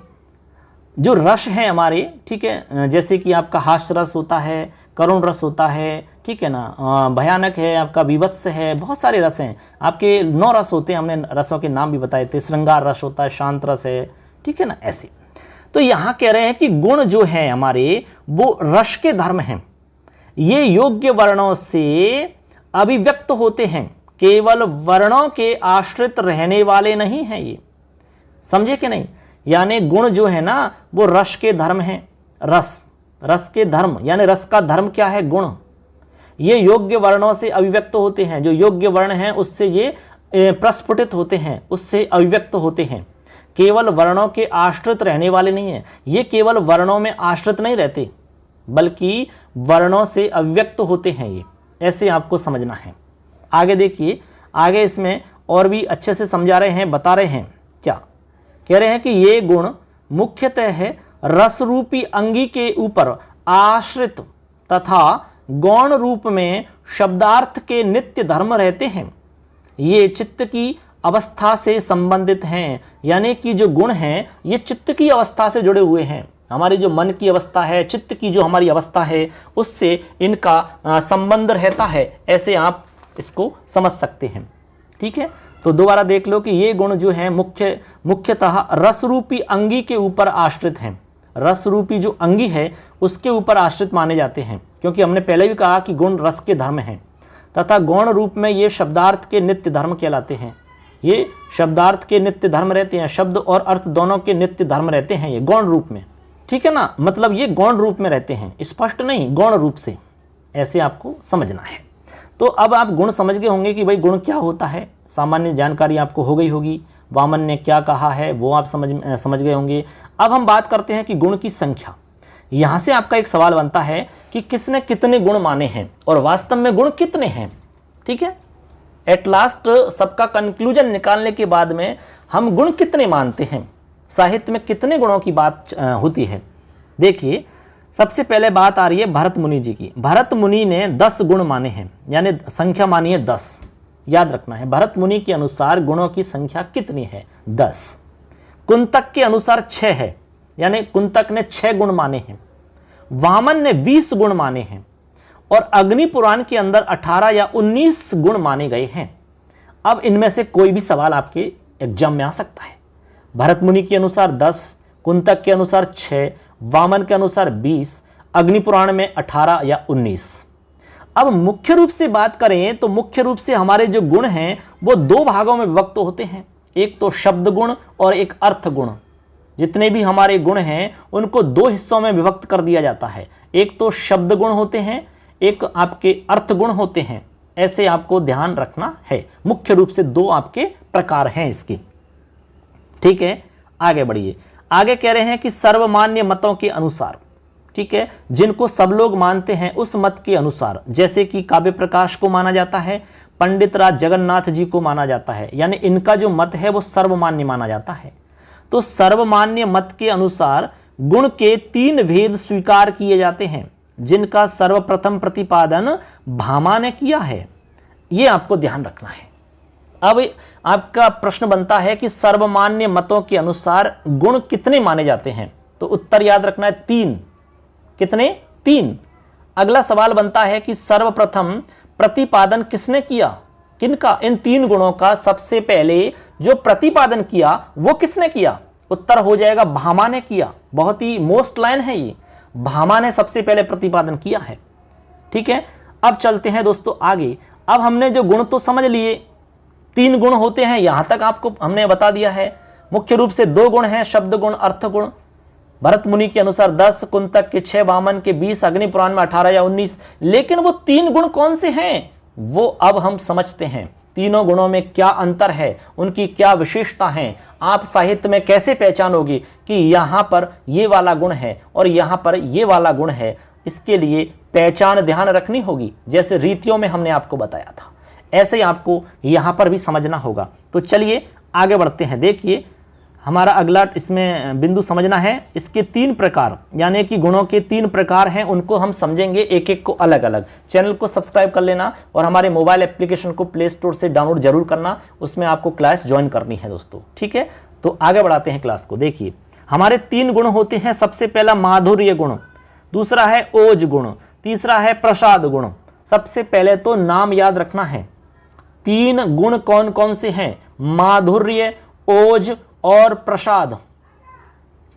जो रस है हमारे, ठीक है, जैसे कि आपका हास्य रस होता है, करुण रस होता है, ठीक है ना, भयानक है, आपका विभत्स है, बहुत सारे रस हैं। आपके 9 रस होते हैं, हमने रसों के नाम भी बताए थे। श्रृंगार रस होता है, शांत रस है, ठीक है ना, ऐसे। तो यहाँ कह रहे हैं कि गुण जो है हमारे, वो रस के धर्म हैं। ये योग्य वर्णों से अभिव्यक्त होते हैं, केवल वर्णों के आश्रित रहने वाले नहीं हैं। ये समझे कि नहीं? यानी गुण जो है ना, वो रस के धर्म हैं। रस के धर्म, यानी रस का धर्म क्या है? गुण। ये योग्य वर्णों से अभिव्यक्त होते हैं। जो योग्य वर्ण हैं उससे ये प्रस्फुटित होते हैं, उससे अभिव्यक्त होते हैं। केवल वर्णों के आश्रित रहने वाले नहीं हैं। ये केवल वर्णों में आश्रित नहीं रहते, बल्कि वर्णों से अभिव्यक्त होते हैं। ये ऐसे आपको समझना है। आगे देखिए, आगे इसमें और भी अच्छे से समझा रहे हैं, बता रहे हैं। क्या कह रहे हैं कि ये गुण मुख्यतः है रस रूपी अंगी के ऊपर आश्रित तथा गौण रूप में शब्दार्थ के नित्य धर्म रहते हैं। ये चित्त की अवस्था से संबंधित हैं। यानी कि जो गुण हैं ये चित्त की अवस्था से जुड़े हुए हैं। हमारी जो मन की अवस्था है, चित्त की जो हमारी अवस्था है, उससे इनका संबंध रहता है। ऐसे आप इसको समझ सकते हैं। ठीक है, तो दोबारा देख लो कि ये गुण जो है मुख्यतः रस रूपी अंगी के ऊपर आश्रित हैं। रस रूपी जो अंगी है उसके ऊपर आश्रित माने जाते हैं, क्योंकि हमने पहले भी कहा कि गुण रस के धर्म हैं, तथा गौण रूप में ये शब्दार्थ के नित्य धर्म कहलाते हैं। ये शब्दार्थ के नित्य धर्म रहते हैं, शब्द और अर्थ दोनों के नित्य धर्म रहते हैं ये गौण रूप में। ठीक है ना, मतलब ये गौण रूप में रहते हैं, स्पष्ट नहीं, गौण रूप से। ऐसे आपको समझना है। तो अब आप गुण समझ गए होंगे कि भाई गुण क्या होता है, सामान्य जानकारी आपको हो गई होगी। वामन ने क्या कहा है वो आप समझ गए होंगे। अब हम बात करते हैं कि गुण की संख्या। यहाँ से आपका एक सवाल बनता है कि किसने कितने गुण माने हैं और वास्तव में गुण कितने हैं। ठीक है, एट लास्ट सबका कंक्लूजन निकालने के बाद में हम गुण कितने मानते हैं, साहित्य में कितने गुणों की बात होती है। देखिए, सबसे पहले बात आ रही है भरत मुनि जी की। भरत मुनि ने 10 गुण माने हैं, यानी संख्या मानी है 10। याद रखना है, भरत मुनि के अनुसार गुणों की संख्या कितनी है, 10। कुंतक के अनुसार 6 है, यानी कुंतक ने 6 गुण माने हैं। वामन ने 20 गुण माने हैं और अग्नि पुराण के अंदर 18 या 19 गुण माने गए हैं। अब इनमें से कोई भी सवाल आपके एग्जाम में आ सकता है। भरत मुनि के अनुसार 10, कुंतक के अनुसार 6, वामन के अनुसार 20, अग्नि पुराण में 18 या 19। अब मुख्य रूप से बात करें तो मुख्य रूप से हमारे जो गुण हैं वो 2 भागों में विभक्त होते हैं, एक तो शब्द गुण और एक अर्थ गुण। जितने भी हमारे गुण हैं उनको 2 हिस्सों में विभक्त कर दिया जाता है, एक तो शब्द गुण होते हैं, एक आपके अर्थ गुण होते हैं। ऐसे आपको ध्यान रखना है। मुख्य रूप से 2 आपके प्रकार हैं इसके। ठीक है, आगे बढ़िए। आगे कह रहे हैं कि सर्वमान्य मतों के अनुसार, ठीक है, जिनको सब लोग मानते हैं उस मत के अनुसार, जैसे कि काव्य प्रकाश को माना जाता है, पंडित राज जगन्नाथ जी को माना जाता है, यानी इनका जो मत है वो सर्वमान्य माना जाता है। तो सर्वमान्य मत के अनुसार गुण के 3 भेद स्वीकार किए जाते हैं, जिनका सर्वप्रथम प्रतिपादन भामा ने किया है। ये आपको ध्यान रखना है। अब आपका प्रश्न बनता है कि सर्वमान्य मतों के अनुसार गुण कितने माने जाते हैं, तो उत्तर याद रखना है 3। कितने? 3। अगला सवाल बनता है कि सर्वप्रथम प्रतिपादन किसने किया, किनका? इन 3 गुणों का सबसे पहले जो प्रतिपादन किया वो किसने किया? उत्तर हो जाएगा भामा ने किया। बहुत ही मोस्ट लाइन है ये, भामा ने सबसे पहले प्रतिपादन किया है। ठीक है, अब चलते हैं दोस्तों आगे। अब हमने जो गुण तो समझ लिए, 3 गुण होते हैं, यहां तक आपको हमने बता दिया है। मुख्य रूप से 2 गुण हैं, शब्द गुण, अर्थ गुण। भरत मुनि के अनुसार 10, कुंतक के 6, वामन के 20, अग्नि पुराण में 18 या 19। लेकिन वो 3 गुण कौन से हैं वो अब हम समझते हैं। तीनों गुणों में क्या अंतर है, उनकी क्या विशेषता है, आप साहित्य में कैसे पहचानोगे कि यहां पर ये वाला गुण है और यहां पर ये वाला गुण है। इसके लिए पहचान ध्यान रखनी होगी, जैसे रीतियों में हमने आपको बताया था, ऐसे ही आपको यहां पर भी समझना होगा। तो चलिए आगे बढ़ते हैं। देखिए, हमारा अगला इसमें बिंदु समझना है, इसके 3 प्रकार, यानी कि गुणों के 3 प्रकार हैं, उनको हम समझेंगे एक एक को अलग अलग। चैनल को सब्सक्राइब कर लेना और हमारे मोबाइल एप्लीकेशन को प्ले स्टोर से डाउनलोड जरूर करना, उसमें आपको क्लास ज्वाइन करनी है दोस्तों। ठीक है, तो आगे बढ़ाते हैं क्लास को। देखिए, हमारे 3 गुण होते हैं। सबसे पहला माधुर्य गुण, दूसरा है ओज गुण, तीसरा है प्रसाद गुण। सबसे पहले तो नाम याद रखना है। 3 गुण कौन कौन से हैं? माधुर्य, ओज और प्रसाद।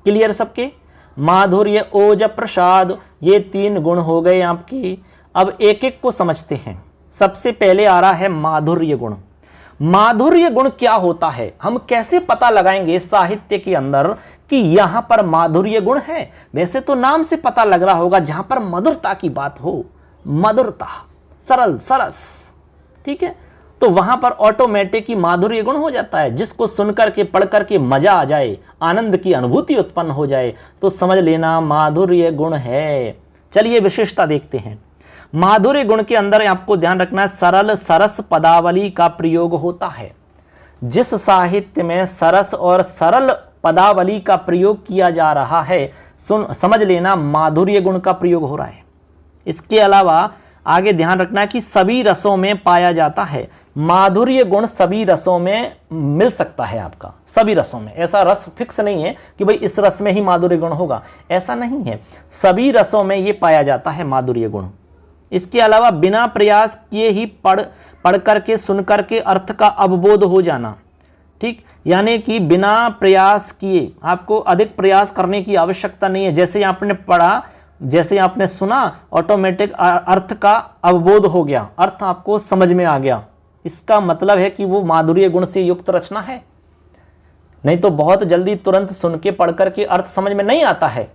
क्लियर सबके? माधुर्य, ओज, प्रसाद, ये 3 गुण हो गए आपके। अब एक एक को समझते हैं। सबसे पहले आ रहा है माधुर्य गुण। माधुर्य गुण क्या होता है, हम कैसे पता लगाएंगे साहित्य के अंदर कि यहां पर माधुर्य गुण है? वैसे तो नाम से पता लग रहा होगा, जहां पर मधुरता की बात हो, मधुरता, सरल, सरस, ठीक है, तो वहां पर ऑटोमेटिक ही माधुर्य गुण हो जाता है। जिसको सुनकर के पढ़ करके मजा आ जाए, आनंद की अनुभूति उत्पन्न हो जाए, तो समझ लेना माधुर्य गुण है। चलिए विशेषता देखते हैं। माधुर्य गुण के अंदर आपको ध्यान रखना है, सरल सरस पदावली का प्रयोग होता है। जिस साहित्य में सरस और सरल पदावली का प्रयोग किया जा रहा है, समझ लेना माधुर्य गुण का प्रयोग हो रहा है। इसके अलावा आगे ध्यान रखना कि सभी रसों में पाया जाता है। माधुर्य गुण सभी रसों में मिल सकता है आपका, सभी रसों में। ऐसा रस फिक्स नहीं है कि भाई इस रस में ही माधुर्य गुण होगा, ऐसा नहीं है। सभी रसों में ये पाया जाता है माधुर्य गुण। इसके अलावा बिना प्रयास किए ही पढ़ करके सुन करके अर्थ का अवबोध हो जाना, ठीक, यानी कि बिना प्रयास किए, आपको अधिक प्रयास करने की आवश्यकता नहीं है। जैसे आपने पढ़ा, जैसे आपने सुना, ऑटोमेटिक अर्थ का अवबोध हो गया, अर्थ आपको समझ में आ गया। इसका मतलब है कि वो माधुर्य गुण से युक्त रचना है। नहीं तो बहुत जल्दी तुरंत सुन के पढ़ करके अर्थ समझ में नहीं आता है,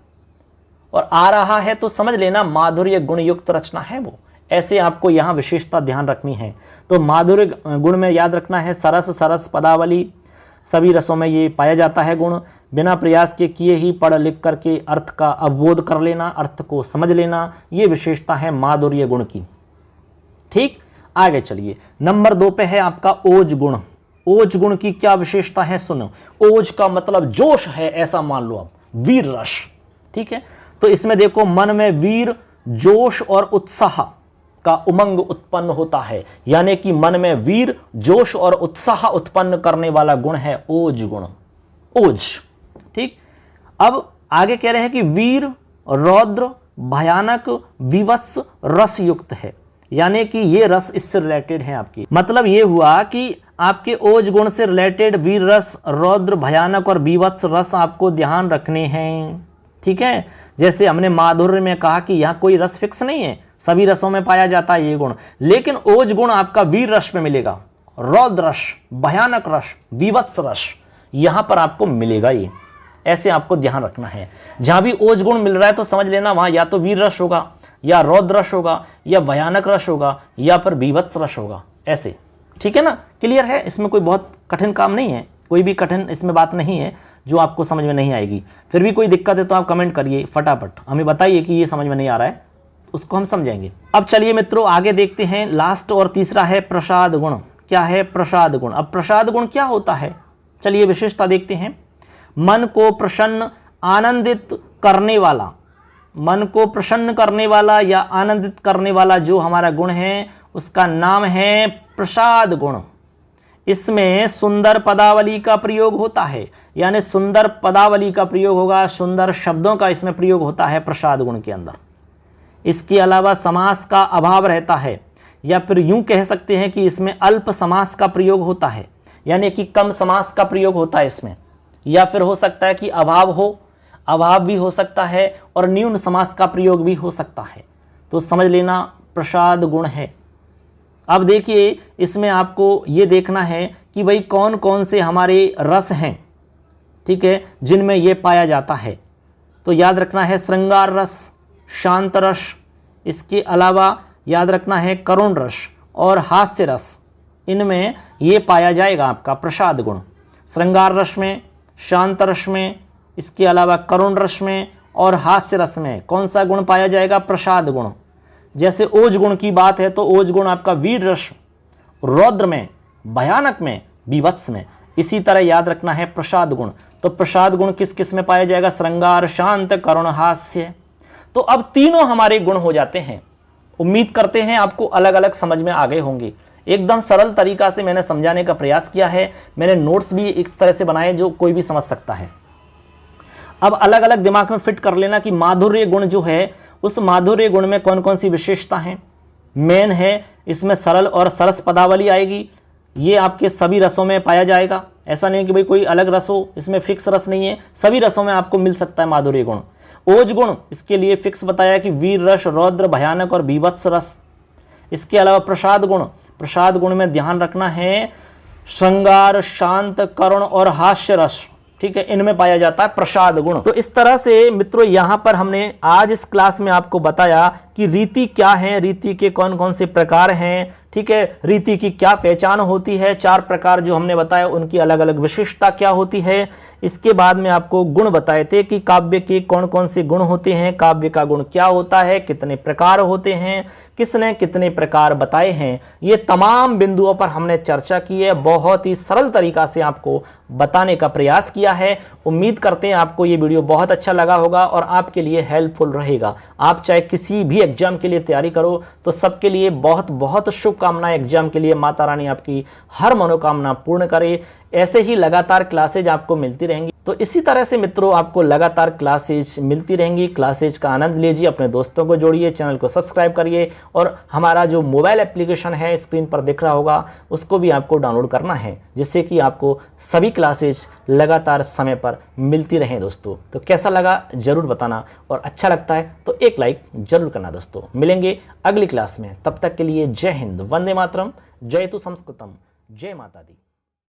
और आ रहा है तो समझ लेना माधुर्य गुण युक्त रचना है वो। ऐसे आपको यहाँ विशेषता ध्यान रखनी है। तो माधुर्य गुण में याद रखना है सरस सरस पदावली, सभी रसों में ये पाया जाता है गुण। बिना प्रयास के किए ही पढ़ लिख करके अर्थ का अवबोध कर लेना, अर्थ को समझ लेना, ये विशेषता है माधुर्य गुण की। ठीक, आगे चलिए। नंबर 2 पे है आपका ओज गुण। ओज गुण की क्या विशेषता है सुनो। ओज का मतलब जोश है, ऐसा मान लो आप, वीर रस। ठीक है, तो इसमें देखो मन में वीर, जोश और उत्साह का उमंग उत्पन्न होता है, यानी कि मन में वीर, जोश और उत्साह उत्पन्न करने वाला गुण है ओज गुण, ओज। ठीक, अब आगे कह रहे हैं कि वीर, रौद्र, भयानक, विवत्स रस युक्त है, यानी कि ये रस इससे रिलेटेड है आपकी। मतलब ये हुआ कि आपके ओज गुण से रिलेटेड वीर रस, रौद्र, भयानक और विवत्स रस आपको ध्यान रखने हैं। ठीक है, जैसे हमने माधुर्य में कहा कि यहाँ कोई रस फिक्स नहीं है, सभी रसों में पाया जाता है ये गुण, लेकिन ओज गुण आपका वीर रस में मिलेगा, रौद्र रस, भयानक रस, विवत्स रस यहां पर आपको मिलेगा। ये ऐसे आपको ध्यान रखना है। जहां भी ओज गुण मिल रहा है तो समझ लेना वहां या तो वीर रस होगा, या रौद्र रस होगा, या भयानक रस होगा, या फिर विवत्स रस होगा, ऐसे। ठीक है ना, क्लियर है। इसमें कोई बहुत कठिन काम नहीं है, कोई भी कठिन इसमें बात नहीं है जो आपको समझ में नहीं आएगी। फिर भी कोई दिक्कत है तो आप कमेंट करिए, फटाफट हमें बताइए कि ये समझ में नहीं आ रहा है, उसको हम समझेंगे। अब चलिए मित्रों आगे देखते हैं। लास्ट और तीसरा है प्रसाद गुण। क्या है प्रसाद गुण। अब प्रसाद गुण क्या होता है, चलिए विशेषता देखते हैं। मन को प्रसन्न, आनंदित करने वाला, मन को प्रसन्न करने वाला या आनंदित करने वाला जो हमारा गुण है उसका नाम है प्रसाद गुण। इसमें सुंदर पदावली का प्रयोग होता है, यानी सुंदर पदावली का प्रयोग होगा, सुंदर शब्दों का इसमें प्रयोग होता है प्रसाद गुण के अंदर। इसके अलावा समास का अभाव रहता है, या फिर यूं कह सकते हैं कि इसमें अल्प समास का प्रयोग होता है, यानी कि कम समास का प्रयोग होता है इसमें, या फिर हो सकता है कि अभाव हो, अभाव भी हो सकता है, और न्यून समास का प्रयोग भी हो सकता है। तो समझ लेना प्रसाद गुण है। अब देखिए इसमें आपको ये देखना है कि भाई कौन कौन से हमारे रस हैं, ठीक है, जिनमें ये पाया जाता है। तो याद रखना है श्रृंगार रस, शांत रस, इसके अलावा याद रखना है करुण रस और हास्य रस, इनमें ये पाया जाएगा आपका प्रसाद गुण। श्रृंगार रस में, शांत रस में, इसके अलावा करुण रस में और हास्य रस में कौन सा गुण पाया जाएगा प्रसाद गुण। जैसे ओज गुण की बात है तो ओज गुण आपका वीर रस, रौद्र में, भयानक में, विवत्स में। इसी तरह याद रखना है प्रसाद गुण। तो प्रसाद गुण किस किस में पाया जाएगा, श्रृंगार, शांत, करुण, हास्य। तो अब तीनों हमारे गुण हो जाते हैं। उम्मीद करते हैं आपको अलग अलग समझ में आ गए होंगे। एकदम सरल तरीका से मैंने समझाने का प्रयास किया है। मैंने नोट्स भी इस तरह से बनाए जो कोई भी समझ सकता है। अब अलग अलग दिमाग में फिट कर लेना कि माधुर्य गुण जो है उस माधुर्य गुण में कौन कौन सी विशेषता हैं। मेन है इसमें सरल और सरस पदावली आएगी। ये आपके सभी रसों में पाया जाएगा। ऐसा नहीं कि भाई कोई अलग रस हो, इसमें फिक्स रस नहीं है, सभी रसों में आपको मिल सकता है माधुर्य गुण। ओज गुण इसके लिए फिक्स बताया कि वीर रस, रौद्र, भयानक और बीभत्स रस। इसके अलावा प्रसाद गुण, प्रसाद गुण में ध्यान रखना है श्रृंगार, शांत, करुण और हास्य रस, ठीक है, इनमें पाया जाता है प्रसाद गुण। तो इस तरह से मित्रों यहाँ पर हमने आज इस क्लास में आपको बताया कि रीति क्या है, रीति के कौन कौन से प्रकार हैं, ठीक है, रीति की क्या पहचान होती है, 4 प्रकार जो हमने बताया उनकी अलग अलग विशेषता क्या होती है। इसके बाद में आपको गुण बताए थे कि काव्य के कौन कौन से गुण होते हैं, काव्य का गुण क्या होता है, कितने प्रकार होते हैं, किसने कितने प्रकार बताए हैं। ये तमाम बिंदुओं पर हमने चर्चा की है, बहुत ही सरल तरीका से आपको बताने का प्रयास किया है। उम्मीद करते हैं आपको ये वीडियो बहुत अच्छा लगा होगा और आपके लिए हेल्पफुल रहेगा। आप चाहे किसी भी एग्जाम के लिए तैयारी करो तो सबके लिए बहुत बहुत शुभकामनाएं। एग्जाम के लिए माता रानी आपकी हर मनोकामना पूर्ण करे। ऐसे ही लगातार क्लासेज आपको मिलती रहेंगी। तो इसी तरह से मित्रों आपको लगातार क्लासेज मिलती रहेंगी। क्लासेज का आनंद लीजिए, अपने दोस्तों को जोड़िए, चैनल को सब्सक्राइब करिए और हमारा जो मोबाइल एप्लीकेशन है स्क्रीन पर दिख रहा होगा उसको भी आपको डाउनलोड करना है, जिससे कि आपको सभी क्लासेज लगातार समय पर मिलती रहें। दोस्तों तो कैसा लगा जरूर बताना, और अच्छा लगता है तो एक लाइक जरूर करना। दोस्तों मिलेंगे अगली क्लास में, तब तक के लिए जय हिंद, वंदे मातरम, जयतु संस्कृतम, जय माता दी।